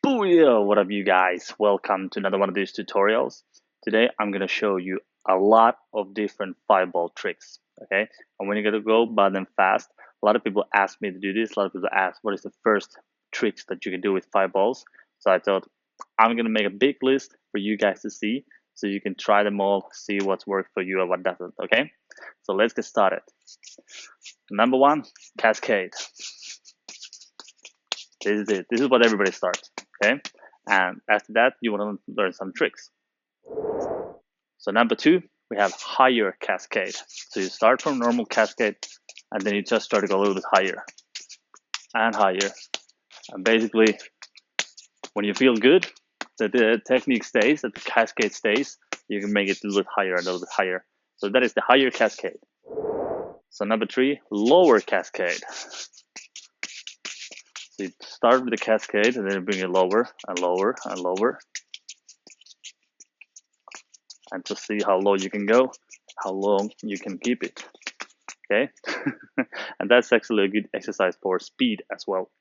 Booyah! What up, you guys? Welcome to another one of these tutorials. Today, I'm going to show you a lot of different 5-ball tricks, okay? And when you're going to go by them fast, a lot of people ask me to do this. A lot of people ask, what is the first tricks that you can do with 5 balls? So I thought, I'm going to make a big list for you guys to see, so you can try them all, see what's worked for you and what doesn't, okay? So let's get started. Number 1, Cascade. This is it. This is what everybody starts, okay? And after that, you want to learn some tricks. So number 2, we have higher Cascade. So you start from normal Cascade, and then you just start to go a little bit higher and higher. And basically, when you feel good, that the technique stays, that the Cascade stays, you can make it a little bit higher and a little bit higher. So that is the higher Cascade. So number 3, lower Cascade. So you start with the Cascade and then you bring it lower and lower and lower. And to see how low you can go, how long you can keep it. Okay? And that's actually a good exercise for speed as well.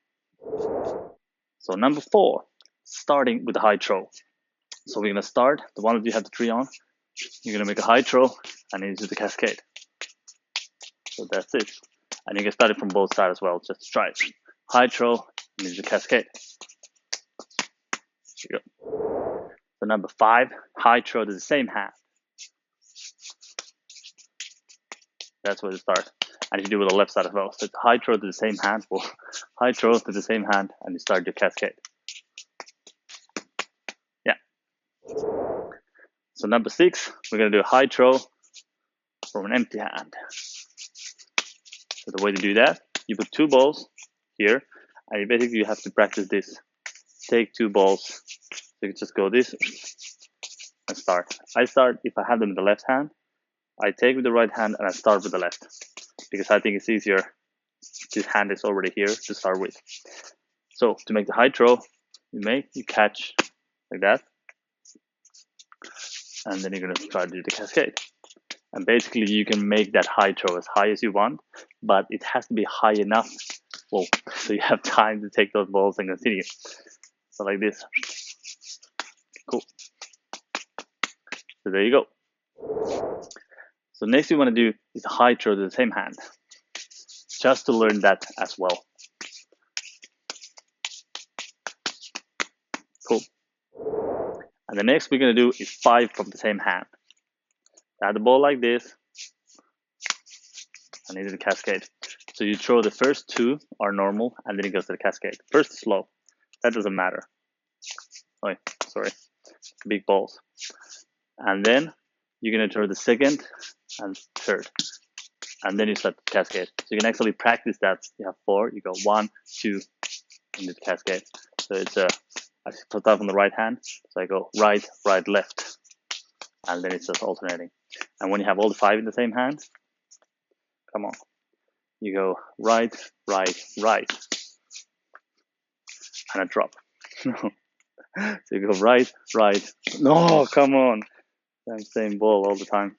So number 4, starting with the high throw. So we're gonna start, the one that you have the 3 on, you're gonna make a high throw and then you do the Cascade. So that's it. And you can start it from both sides as well, just try it. High throw, and then the Cascade. Here you go. So number 5, high throw to the same hand. That's where you start. And you do it with the left side as well. So it's high throw to the same hand, or high throw to the same hand, and you start your Cascade. Yeah. So number 6, we're gonna do a high throw from an empty hand. So the way to do that, you put 2 balls here, and you basically have to practice this. Take 2 balls, so you can just go this and start. I start, if I have them in the left hand, I take with the right hand and I start with the left, because I think it's easier. This hand is already here to start with. So to make the high throw, you catch like that, and then you're gonna try to do the Cascade. And basically you can make that high throw as high as you want, but it has to be high enough, well, so you have time to take those balls and continue. So like this. Cool. So there you go. So next you want to do is a high throw to the same hand, just to learn that as well. Cool. And the next we're going to do is 5 from the same hand. Add the ball like this, and into the Cascade. So you throw the first 2 are normal, and then it goes to the Cascade. First slow, that doesn't matter. Oh, sorry, big balls. And then you're going to throw the second and third, and then you start the Cascade. So you can actually practice that. You have 4, you go 1, 2, into the Cascade. So it's I start on the right hand, so I go right, right, left, and then it's just alternating. And when you have all the 5 in the same hand, come on, you go right, right, right, and a drop. So you go right, right, no, come on, same ball all the time.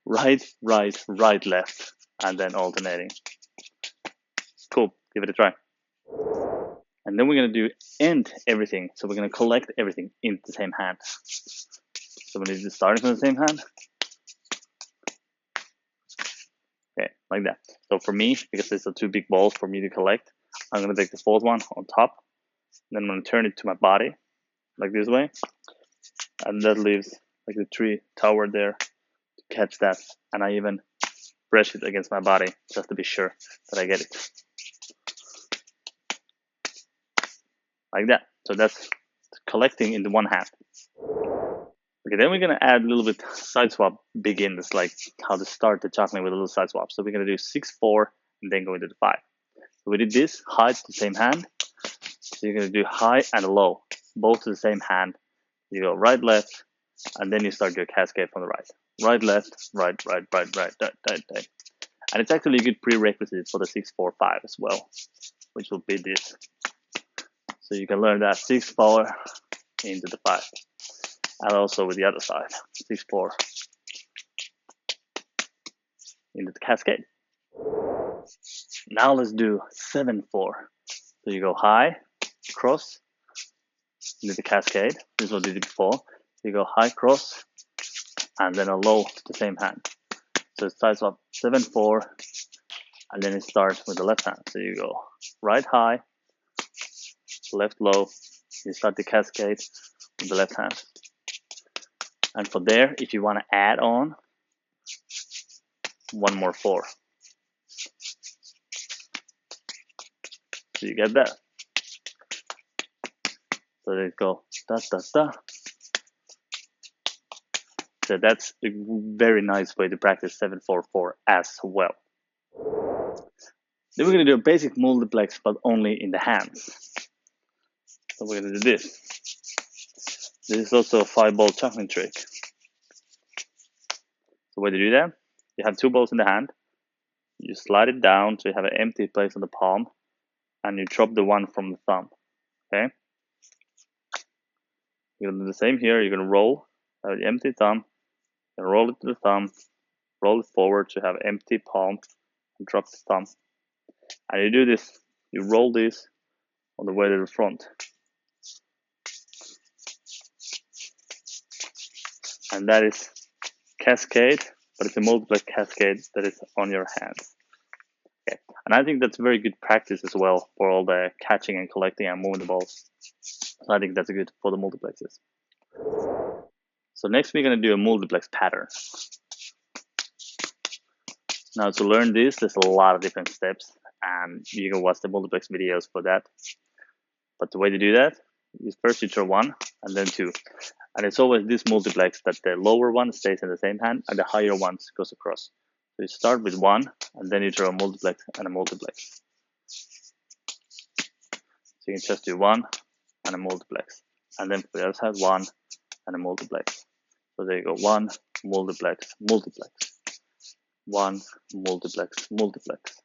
Right, right, right, left, and then alternating. Cool, give it a try. And then we're gonna do end everything. So we're gonna collect everything in the same hand. So we need to start from the same hand. Okay, like that. So for me, because these are 2 big balls for me to collect, I'm gonna take the 4th one on top. Then I'm gonna turn it to my body, like this way. And that leaves like the 3 tower there to catch that. And I even brush it against my body just to be sure that I get it. Like that. So that's collecting in the one hand. Okay, then we're gonna add a little bit side swap begins, like how to start the juggling with a little side swap. So we're gonna do 6, 4, and then go into the 5. So we did this high to the same hand. So you're gonna do high and low, both to the same hand. You go right, left, and then you start your Cascade from the right. Right, left, right, right, right, right, right, right, right. And it's actually a good prerequisite for the 6, 4, 5 as well, which will be this. So you can learn that 6, 4 into the 5. And also with the other side, 6, 4 into the Cascade. Now let's do 7, 4. So you go high, cross, You do the cascade. This is what we did before. You go high cross and then a low to the same hand. So it starts off 7-4 and then it starts with the left hand. So you go right high, left low. You start the cascade with the left hand. And for there, if you want to add on one more 4. So you get that. So there you go. Da, da, da. So that's a very nice way to practice 7-4-4 as well. Then we're going to do a basic multiplex, but only in the hands. So we're going to do this. This is also a 5-ball juggling trick. The way to do that, you have 2 balls in the hand. You slide it down so you have an empty place on the palm, and you drop the one from the thumb. Okay. You're going to do the same here. You're going to roll, have the empty thumb, and roll it to the thumb, roll it forward to have empty palm, and drop the thumb. And you do this, you roll this on the way to the front. And that is Cascade, but it's a multiplex cascade that is on your hands. Okay. And I think that's very good practice as well for all the catching and collecting and moving the balls. So I think that's good for the multiplexes. So next we're going to do a multiplex pattern. Now to learn this, there's a lot of different steps, and you can watch the multiplex videos for that. But the way to do that is first you throw 1 and then 2. And it's always this multiplex that the lower one stays in the same hand and the higher one goes across. So you start with 1 and then you throw a multiplex and a multiplex. So you can just do 1 and a multiplex. And then for the other side, 1 and a multiplex. So there you go, 1, multiplex, multiplex. 1, multiplex, multiplex.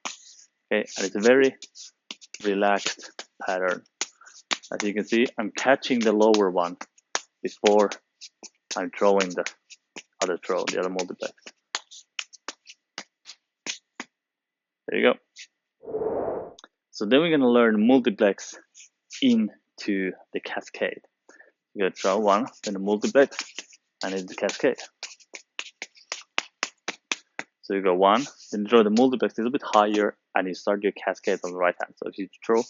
Okay, and it's a very relaxed pattern. As you can see, I'm catching the lower one before I'm throwing the other multiplex. There you go. So then we're going to learn multiplex into the cascade. You're going to throw 1, then a multiplex, and it's the cascade. So you go 1, then you throw the multiplex a little bit higher, and you start your cascade on the right hand. So if you throw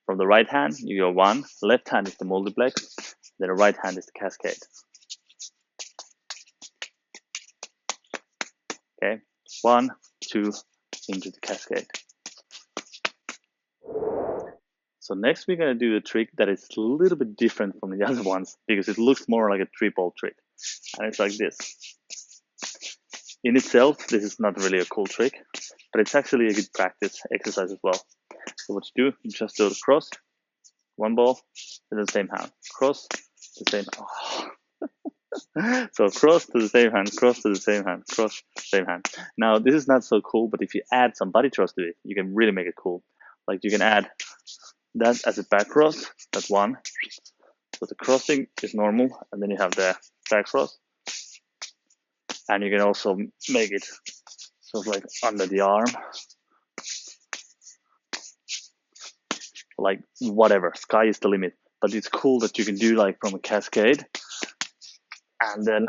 from the right hand, you go 1, left hand is the multiplex, then the right hand is the cascade. Okay, 1, 2, into the cascade. So next we're going to do a trick that is a little bit different from the other ones because it looks more like a 3-ball trick. And it's like this. In itself, this is not really a cool trick, but it's actually a good practice exercise as well. So what you do, you just do the cross, 1 ball, in the same hand. Cross, the same. Oh. So cross to the same hand, cross to the same hand, cross, same hand. Now this is not so cool, but if you add some body thrust to it, you can really make it cool. Like you can add that as a back cross, that's 1. So the crossing is normal, and then you have the back cross. And you can also make it sort of like under the arm. Like whatever, sky is the limit. But it's cool that you can do like from a cascade and then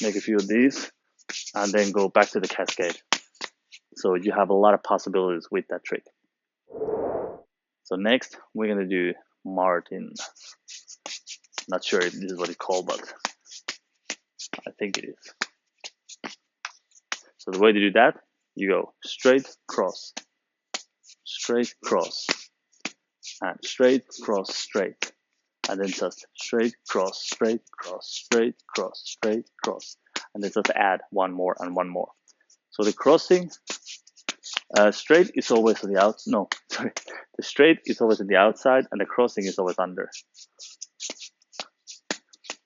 make a few of these and then go back to the cascade. So you have a lot of possibilities with that trick. So next we're going to do Martin. Not sure if this is what it's called, but I think it is. So the way to do that, you go straight cross, and straight cross, straight, and then just straight cross, straight cross, straight cross, straight cross, and then just add 1 more and 1 more. So the crossing, straight is always on the out. No, sorry, the straight is always on the outside, and the crossing is always under.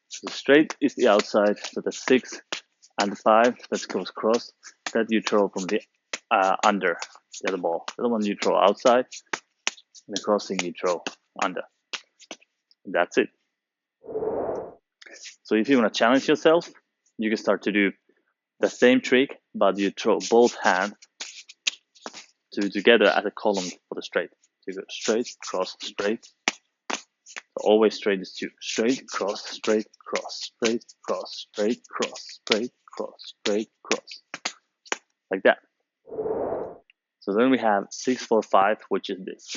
So the straight is the outside, so the 6 and the 5 that goes cross, that you throw from the under the other ball. The other one you throw outside, and the crossing you throw under. And that's it. So if you want to challenge yourself, you can start to do the same trick, but you throw both hands together as a column for the straight. So you go straight, cross, straight, Always straight is 2. Straight, cross, straight, cross, straight, cross, straight, cross, straight, cross, straight, cross. Like that. So then we have 6, 4, 5, which is this.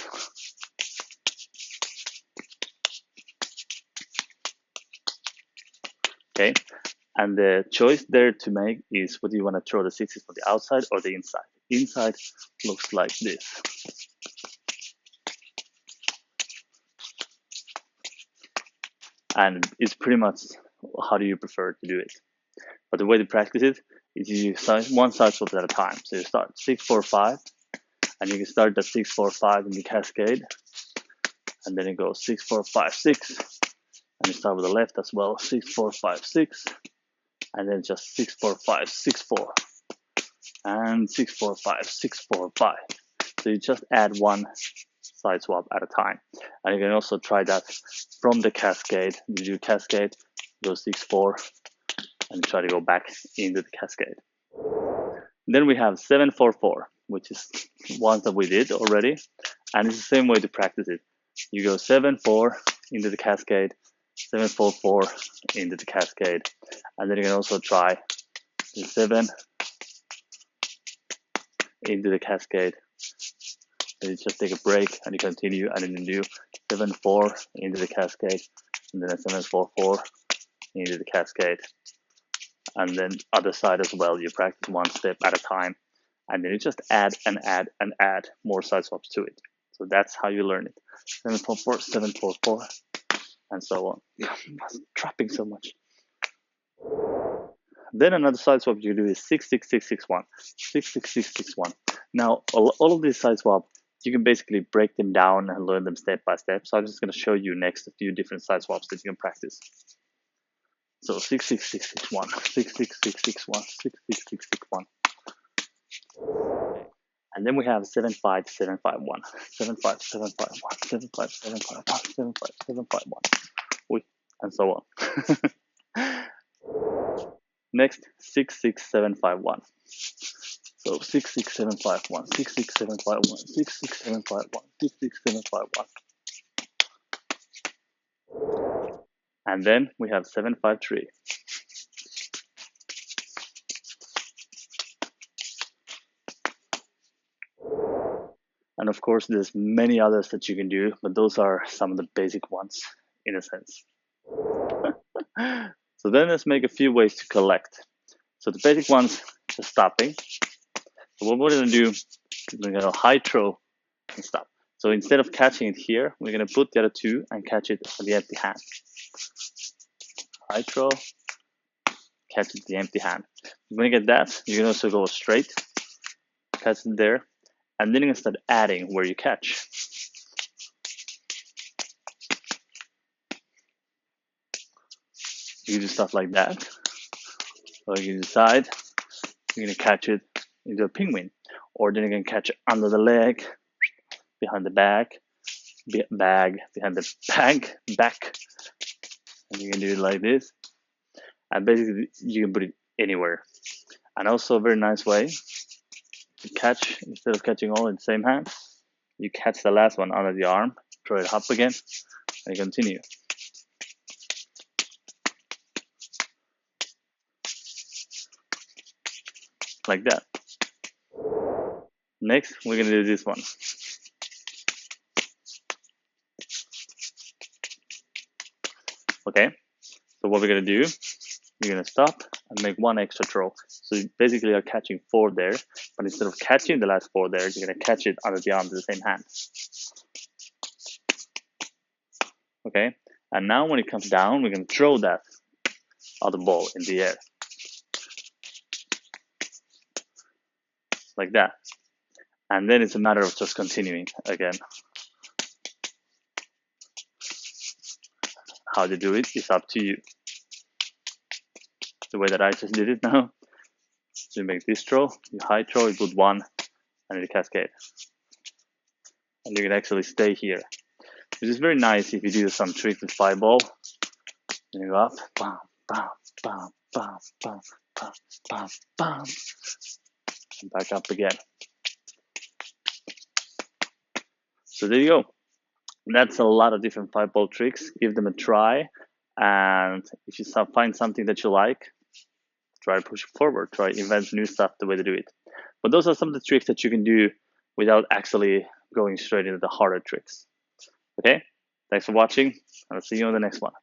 Okay, and the choice there to make is whether you want to throw the 6s from the outside or the inside. Inside looks like this. And it's pretty much how do you prefer to do it. But the way to practice it is you use one side swap at a time. So you start 6, 4, 5, and you can start at 6, 4, 5 in the cascade, and then it goes 6, 4, 5, 6, and you start with the left as well, 6, 4, 5, 6, and then just 6, 4, 5, 6, 4, and 6, 4, 5, 6, 4, 5. So you just add one side swap at a time, and you can also try that from the cascade. You do cascade, go 6, 4, and try to go back into the cascade. Then we have 7, 4, 4, which is one that we did already, and it's the same way to practice it. You go 7, 4 into the cascade, 7, 4, 4 into the cascade, and then you can also try the 7 into the cascade. So you just take a break and you continue, and then you do 7, 4 into the cascade, and then a 7, 4, 4 into the cascade. And then other side as well, you practice one step at a time, and then you just add and add and add more side swaps to it. So that's how you learn it. 7, 4, 4, 7, 4, 4, and so on. I'm dropping so much. Then another side swap you do is 6, 6, 6, 6, 1. 6, 6, 6, 6, 1. Now, all of these side swaps, you can basically break them down and learn them step by step. So I'm just going to show you next a few different side swaps that you can practice. So 6, 6, 6, 6, 1. 6, 6, 6, 6, 1. 6, 6, 6, 6, 1. And then we have 7, 5, 7, 5, 1. 7, 5, 7, 5, 1. 7, 5, 7, 5, 1. 7, 5, 7, 5, 1. And so on. Next, 6, 6, 7, 5, 1. So 6, 6, 7, 5, 1. 6, 6, 7, 5, 1. 6, 6, 7, 5, 1. 6, 6, 7, 5, 1. And then we have 7, 5, 3. And of course, there's many others that you can do, but those are some of the basic ones in a sense. So then let's make a few ways to collect. So the basic ones, just stopping. So what we're going to do, we're going to high throw and stop. So instead of catching it here, we're going to put the other 2 and catch it with the empty hand. High throw, catch it with the empty hand. When you get that, you can also go straight, catch it there, and then you can start adding where you catch. You can do stuff like that. Or you can decide you're going to catch it into a penguin. Or then you can catch it under the leg, behind the back, behind the back. And you can do it like this. And basically, you can put it anywhere. And also a very nice way to catch, instead of catching all in the same hand, you catch the last one under the arm, throw it up again, and you continue. Like that. Next, we're going to do this one. Okay, so what we're going to do, you're going to stop and make one extra throw. So you basically are catching 4 there, but instead of catching the last 4 there, you're going to catch it under the arm with the same hand. Okay, and now when it comes down, we're going to throw that other ball in the air. Like that. And then it's a matter of just continuing again. How to do it is up to you. The way that I just did it now, you make this throw, you high throw, you put 1, and you cascade. And you can actually stay here. Which is very nice if you do some trick with 5 ball. And you go up, bam, bam, bam, bam, bam, bam, bam, bam. And back up again. So there you go. That's a lot of different 5-ball tricks. Give them a try, and if you find something that you like, try to push it forward. Try to invent new stuff the way to do it. But those are some of the tricks that you can do without actually going straight into the harder tricks. Okay, thanks for watching. I'll see you on the next one.